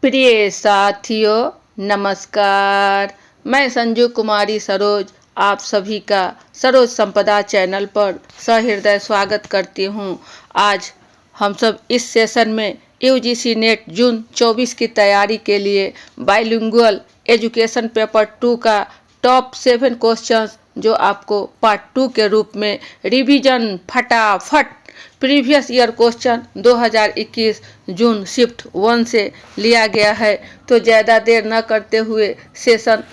प्रिय साथियों, नमस्कार। मैं संजू कुमारी सरोज आप सभी का सरोज संपदा चैनल पर सहृदय स्वागत करती हूं। आज हम सब इस सेशन में यूजीसी नेट जून 24 की तैयारी के लिए बाइलिंगुअल एजुकेशन पेपर 2 का टॉप 7 क्वेश्चंस जो आपको पार्ट 2 के रूप में रिवीजन फटाफट प्रीवियस ईयर क्वेश्चन 2021 जून शिफ्ट 1 से लिया गया है। तो ज़्यादा देर न करते हुए सेशन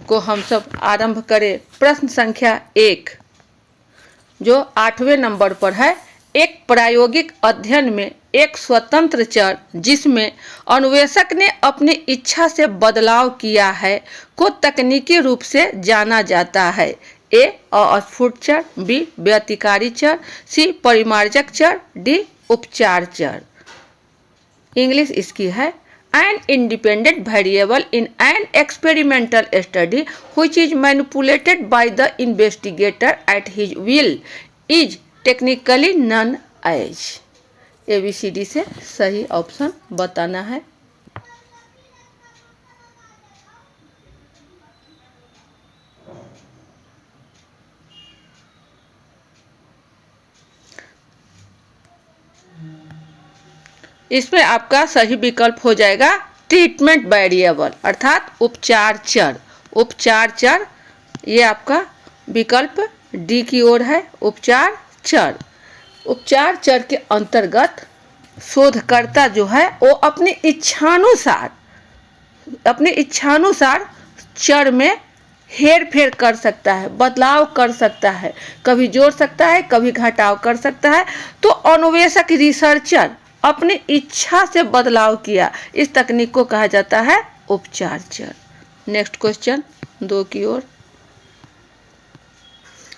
को हम सब आरंभ करें। प्रश्न संख्या 1 जो 8वें नंबर पर है। एक प्रायोगिक अध्ययन में एक स्वतंत्र चर जिसमें अन्वेषक ने अपनी इच्छा से बदलाव किया है को तकनीकी रूप से जाना जाता है। ए अस्फुट चर, बी व्यतिकारी चर, सी परिमार्जक चर, डी उपचार चर। इंग्लिश इसकी है an independent variable in an experimental study which is manipulated by the investigator at his will is technically known as। ABCD से सही ऑप्शन बताना है। इसमें आपका सही विकल्प हो जाएगा ट्रीटमेंट वेरिएबल अर्थात उपचार चर। उपचार चर ये आपका विकल्प डी की ओर है। उपचार चर, उपचार चर के अंतर्गत शोधकर्ता जो है वो अपनी इच्छानुसार चर में हेर फेर कर सकता है, बदलाव कर सकता है, कभी जोड़ सकता है, कभी घटाव कर सकता है। तो अन्वेषक रिसर्चर अपनी इच्छा से बदलाव किया, इस तकनीक को कहा जाता है उपचार चर। नेक्स्ट क्वेश्चन 2 की ओर।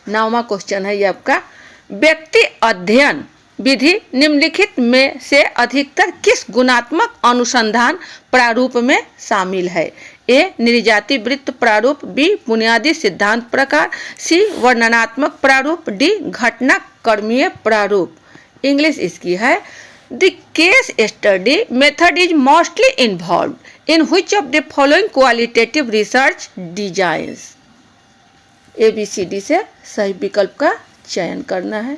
9वां क्वेश्चन है ये आपका। व्यक्ति अध्ययन विधि निम्नलिखित में से अधिकतर किस गुणात्मक अनुसंधान प्रारूप में शामिल है? ए निर्जाति वृत्त प्रारूप, बी बुनियादी सिद्धांत प्रकार, सी वर्णनात्मक प्रारूप, डी घटना कर्मीय प्रारूप। इंग्लिश इसकी है The case study method is mostly involved in which of the following qualitative research designs? ABCD से सही विकल्प का चयन करना है।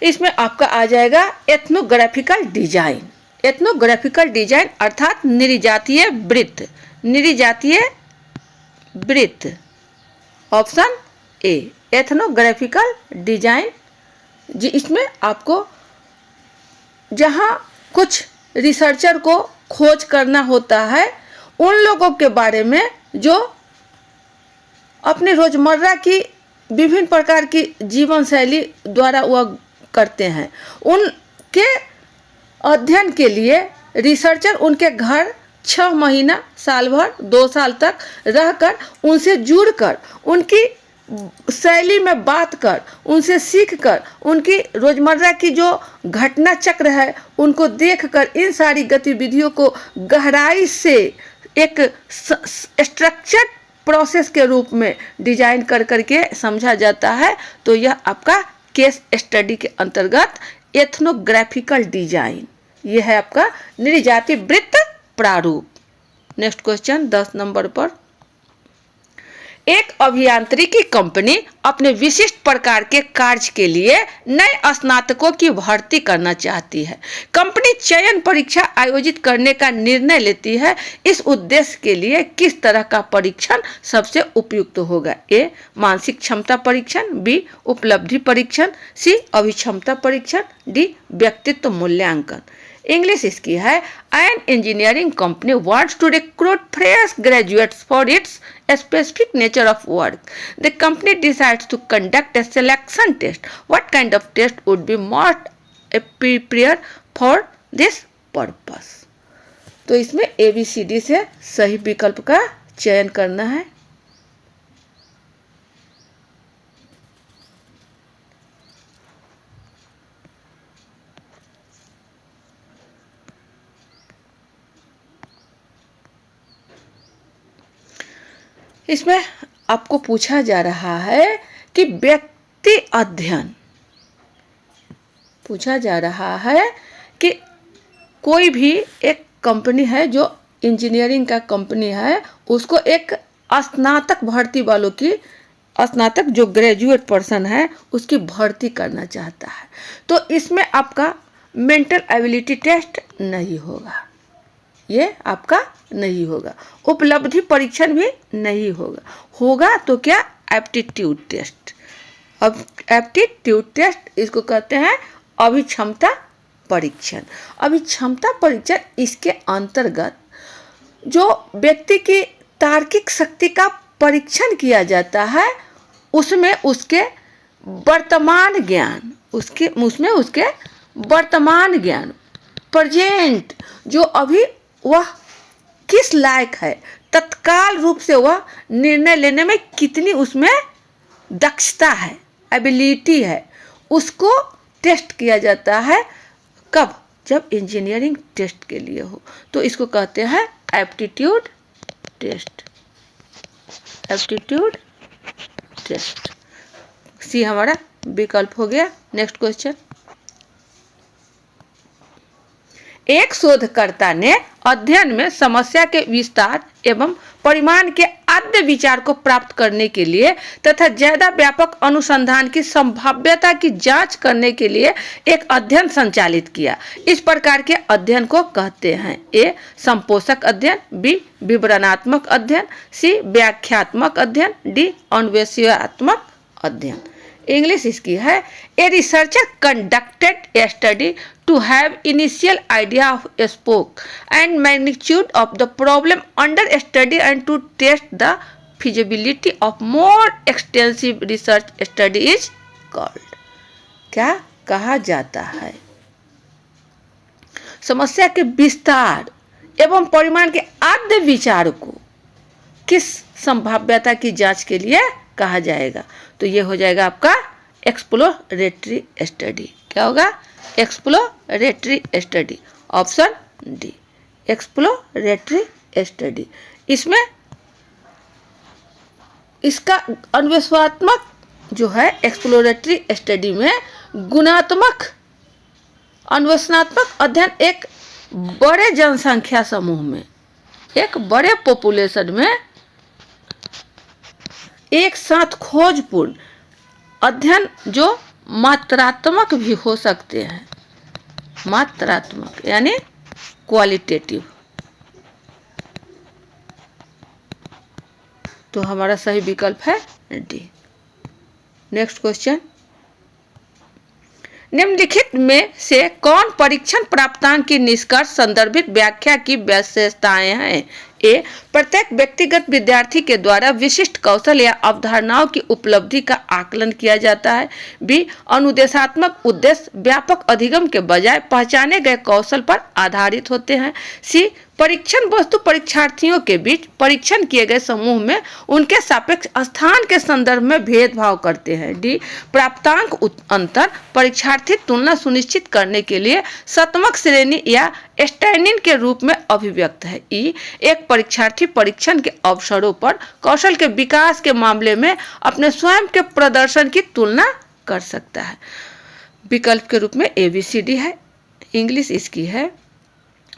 इसमें आपका आ जाएगा एथनोग्राफिकल डिजाइन। एथनोग्राफिकल डिजाइन अर्थात निर्जातीय वृत्त। निर्जातीय वृत्त ऑप्शन ए एथनोग्राफिकल डिजाइन। जी इसमें आपको जहाँ कुछ रिसर्चर को खोज करना होता है उन लोगों के बारे में जो अपने रोजमर्रा की विभिन्न प्रकार की जीवन शैली द्वारा वह करते हैं, उनके अध्ययन के लिए रिसर्चर उनके घर 6 महीना, साल भर, 2 साल तक रहकर उनसे जुड़कर उनकी शैली में बात कर, उनसे सीखकर, उनकी रोजमर्रा की जो घटना चक्र है उनको देखकर इन सारी गतिविधियों को गहराई से एक स्ट्रक्चर्ड प्रोसेस के रूप में डिजाइन कर करके समझा जाता है। तो यह आपका केस स्टडी के अंतर्गत एथनोग्राफिकल डिजाइन यह है आपका निर्जाति वृत्त प्रारूप। नेक्स्ट क्वेश्चन 10 नंबर पर। एक अभियांत्रिकी कंपनी अपने विशिष्ट प्रकार के कार्य के लिए नए स्नातकों की भर्ती करना चाहती है। कंपनी चयन परीक्षा आयोजित करने का निर्णय लेती है। इस उद्देश्य के लिए किस तरह का परीक्षण सबसे उपयुक्त होगा? ए मानसिक क्षमता परीक्षण, बी उपलब्धि परीक्षण, सी अभिक्षमता परीक्षण, डी व्यक्तित्व मूल्यांकन। इंग्लिश इसकी है an engineering company wants to recruit fresh graduates for its specific nature of work. The company decides to conduct a selection test. What kind of test would be most appropriate for this purpose? तो इसमें ABCD से सही विकल्प का चयन करना है। इसमें आपको पूछा जा रहा है कि व्यक्ति अध्ययन, पूछा जा रहा है कि कोई भी एक कंपनी है जो इंजीनियरिंग का कंपनी है, उसको एक स्नातक भर्ती वालों की, स्नातक जो ग्रेजुएट पर्सन है उसकी भर्ती करना चाहता है, तो इसमें आपका मेंटल एबिलिटी टेस्ट नहीं होगा, ये आपका नहीं होगा। उपलब्धि परीक्षण भी नहीं होगा, होगा तो क्या, एप्टीट्यूड टेस्ट। अब एप्टीट्यूड टेस्ट इसको कहते हैं अभिक्षमता परीक्षण। अभिक्षमता परीक्षण, इसके अंतर्गत जो व्यक्ति की तार्किक शक्ति का परीक्षण किया जाता है, उसमें उसके वर्तमान ज्ञान, उसमें उसके वर्तमान ज्ञान, प्रेजेंट, जो अभी वह किस लायक है, तत्काल रूप से वह निर्णय लेने में कितनी उसमें दक्षता है, एबिलिटी है, उसको टेस्ट किया जाता है। कब, जब इंजीनियरिंग टेस्ट के लिए हो, तो इसको कहते हैं एप्टीट्यूड टेस्ट। एप्टीट्यूड टेस्ट, सी हमारा विकल्प हो गया। नेक्स्ट क्वेश्चन, एक शोधकर्ता ने अध्ययन में समस्या के विस्तार एवं परिमाण के आद्य विचार को प्राप्त करने के लिए तथा ज्यादा व्यापक अनुसंधान की संभाव्यता की जांच करने के लिए एक अध्ययन संचालित किया। इस प्रकार के अध्ययन को कहते हैं ए संपोषक अध्ययन, बी विवरणात्मक अध्ययन, सी व्याख्यात्मक अध्ययन, डी अन्वेषणात्मक अध्ययन। इंग्लिश इसकी है, a researcher conducted A study to have initial idea of scope and magnitude of the problem under study and to test the feasibility of more extensive research study is called। क्या कहा जाता है, समस्या के विस्तार एवं परिमाण के आद्य विचार को किस संभाव्यता की जांच के लिए कहा जाएगा, तो ये हो जाएगा आपका एक्सप्लोरेटरी स्टडी। क्या होगा, exploratory study, option D exploratory study. इसमें इसका अन्वेषणात्मक जो है एक्सप्लोरेटरी स्टडी में गुणात्मक अन्वेषणात्मक अध्ययन एक बड़े जनसंख्या समूह में, एक बड़े पॉपुलेशन में एक साथ खोजपूर्ण अध्ययन जो मात्रात्मक भी हो सकते हैं, मात्रात्मक यानी क्वालिटेटिव। तो हमारा सही विकल्प है डी। नेक्स्ट क्वेश्चन, निम्नलिखित में से कौन परीक्षण प्राप्तांक की निष्कर्ष संदर्भित व्याख्या की विशेषताएं हैं। ए प्रत्येक व्यक्तिगत विद्यार्थी के द्वारा विशिष्ट कौशल या अवधारणाओं की उपलब्धि का आकलन किया जाता है। बी अनुदेशात्मक उद्देश्य व्यापक अधिगम के बजाय पहचाने गए कौशल पर आधारित होते हैं। सी परीक्षण वस्तु परीक्षार्थियों के बीच परीक्षण किए गए समूह में उनके सापेक्ष स्थान के संदर्भ में भेदभाव करते हैं। डी प्राप्तांक अंतर परीक्षार्थी तुलना सुनिश्चित करने के लिए शतमक श्रेणी या स्टैंडिंग के रूप में अभिव्यक्त है। ई एक परीक्षार्थी परीक्षण के अवसरों पर कौशल के विकास के मामले में अपने स्वयं के प्रदर्शन की तुलना कर सकता है। विकल्प के रूप में ABCD है। इंग्लिश इसकी है,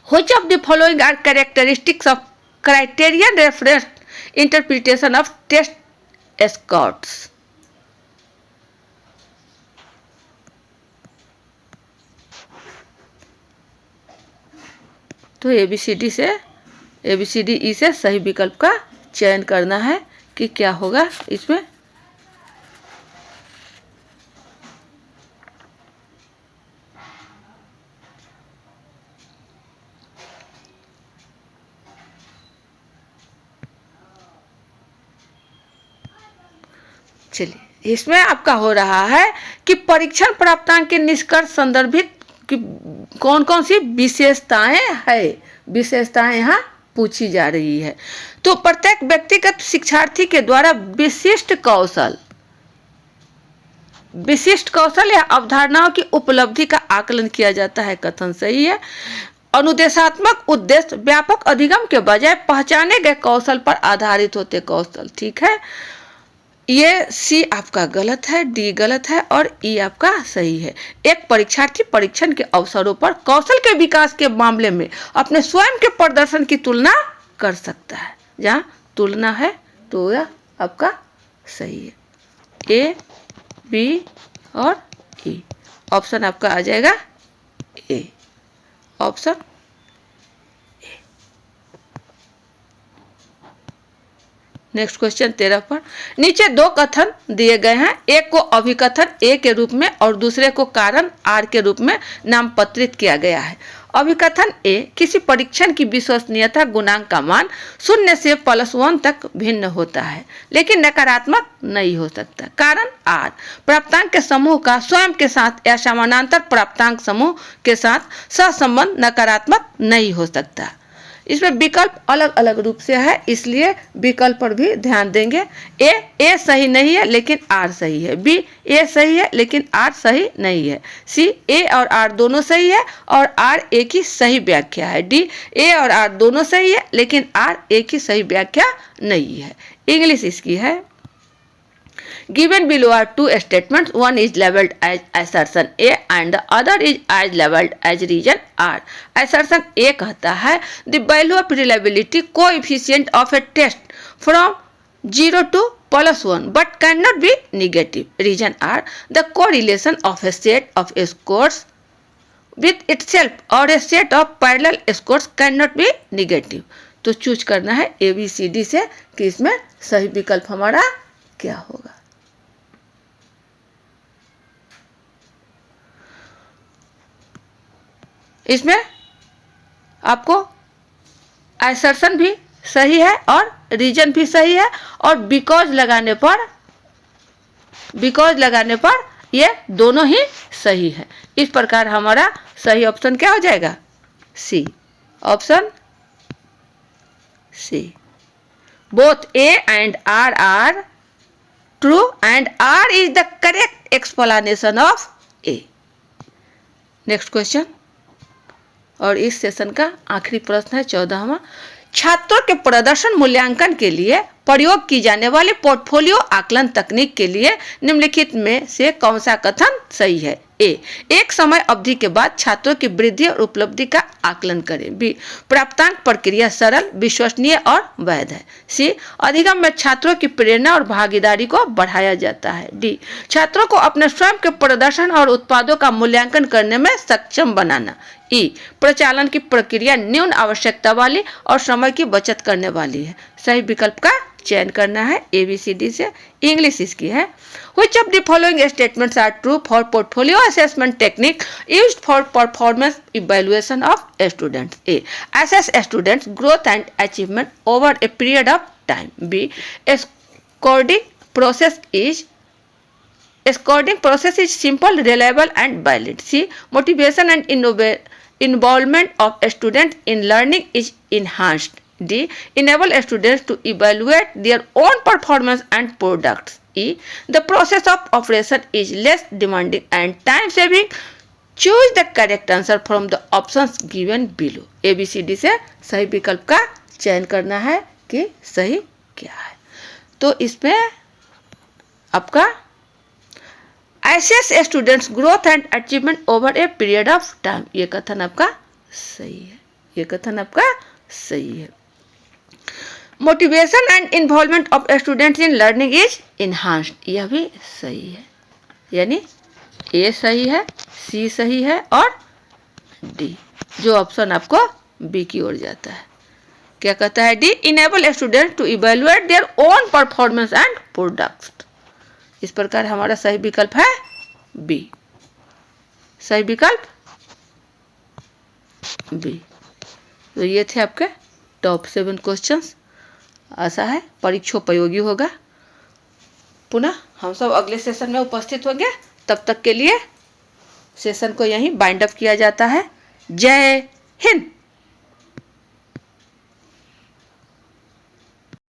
Which of the following are characteristics of criterion referenced interpretation of test scores? तो ABCD से सही विकल्प का चयन करना है कि क्या होगा इसमें। चलिए, इसमें आपका हो रहा है कि परीक्षण प्राप्तांक के निष्कर्ष संदर्भित कि कौन कौन सी विशेषताएं यहाँ पूछी जा रही है। तो प्रत्येक व्यक्तिगत शिक्षार्थी के द्वारा विशिष्ट कौशल या अवधारणाओं की उपलब्धि का आकलन किया जाता है, कथन सही है। अनुदेशात्मक उद्देश्य व्यापक अधिगम के बजाय पहचाने गए कौशल पर आधारित होते कौशल। ठीक है, ये सी आपका गलत है, डी गलत है और ई आपका सही है। एक परीक्षार्थी परीक्षण के अवसरों पर कौशल के विकास के मामले में अपने स्वयं के प्रदर्शन की तुलना कर सकता है। जहाँ तुलना है तो यह आपका सही है, ए, बी और ई। ऑप्शन आपका आ जाएगा ए, ऑप्शन ए। नेक्स्ट क्वेश्चन 13 पर, नीचे दो कथन दिए गए हैं, एक को अभिकथन ए के रूप में और दूसरे को कारण आर के रूप में नामपत्रित किया गया है। अभिकथन ए, किसी परीक्षण की विश्वसनीयता गुणांक का मान 0 से +1 तक भिन्न होता है लेकिन नकारात्मक नहीं हो सकता। कारण आर, प्राप्तांक के समूह का स्वयं के साथ या समानांतर प्राप्तांक समूह के साथ सहसंबंध नकारात्मक नहीं हो सकता। इसमें विकल्प अलग अलग रूप से है, इसलिए विकल्प पर भी ध्यान देंगे। ए सही नहीं है लेकिन आर सही है। बी, ए सही है लेकिन आर सही नहीं है। सी, ए और आर दोनों सही है और आर ए की सही व्याख्या है। डी, ए और आर दोनों सही है लेकिन आर ए की सही व्याख्या नहीं है। इंग्लिश इसकी है, given below are two statements, one is labeled as assertion A and the other is as labeled as reason R. Assertion A कहता है the value of reliability coefficient of a test from 0 to +1 but cannot be negative. Reason R, the correlation of a set of scores with itself or a set of parallel scores cannot be negative. तो choose करना है ABCD से कि इसमें सही विकल्प हमारा क्या होगा। इसमें आपको असर्शन भी सही है और रीजन भी सही है और बिकॉज लगाने पर ये दोनों ही सही है। इस प्रकार हमारा सही ऑप्शन क्या हो जाएगा, C, option C. Both A and R are true and R is the correct explanation of A. Next question और इस सेशन का आखिरी प्रश्न है 14वां। छात्रों के प्रदर्शन मूल्यांकन के लिए प्रयोग की जाने वाली पोर्टफोलियो आकलन तकनीक के लिए निम्नलिखित में से कौन सा कथन सही है। ए, एक समय अवधि के बाद छात्रों की वृद्धि और उपलब्धि का आकलन करें। बी, प्राप्तांक प्रक्रिया सरल, विश्वसनीय और वैध है। सी, अधिगम में छात्रों की प्रेरणा और भागीदारी को बढ़ाया जाता है। डी, छात्रों को अपने स्वयं के प्रदर्शन और उत्पादों का मूल्यांकन करने में सक्षम बनाना। ई, प्रचालन की प्रक्रिया न्यून आवश्यकता वाली और समय की बचत करने वाली है। सही विकल्प का चयन करना है ABCD से। इंग्लिश इसकी है, which of the following statements are true for portfolio assessment technique used for performance evaluation of students? A, assess students growth and achievement over a period of time. B, scoring process is simple, reliable and valid. C, motivation and involvement of students in learning is enhanced. D, enable students to evaluate their own performance and products. E, the process of operation is less demanding and time saving. Choose the correct answer from the options given below. ABCD से सही विकल्प का चयन करना है कि सही क्या है। तो इसमें आपका assess students growth and achievement over a period of time, ये कथन आपका सही है, ये कथन आपका सही है। Motivation and involvement of students in learning is enhanced, यह भी सही है, यानी ए सही है, सी सही है और डी, जो ऑप्शन आपको बी की ओर जाता है। क्या कहता है D, enable students to evaluate their own performance and products. इस प्रकार हमारा सही विकल्प है बी, सही विकल्प बी। तो ये थे आपके टॉप 7 क्वेश्चंस। आशा है परीक्षोपयोगी होगा। पुनः हम सब अगले सेशन में उपस्थित होंगे, तब तक के लिए सेशन को यहीं बाइंड अप किया जाता है। जय हिंद।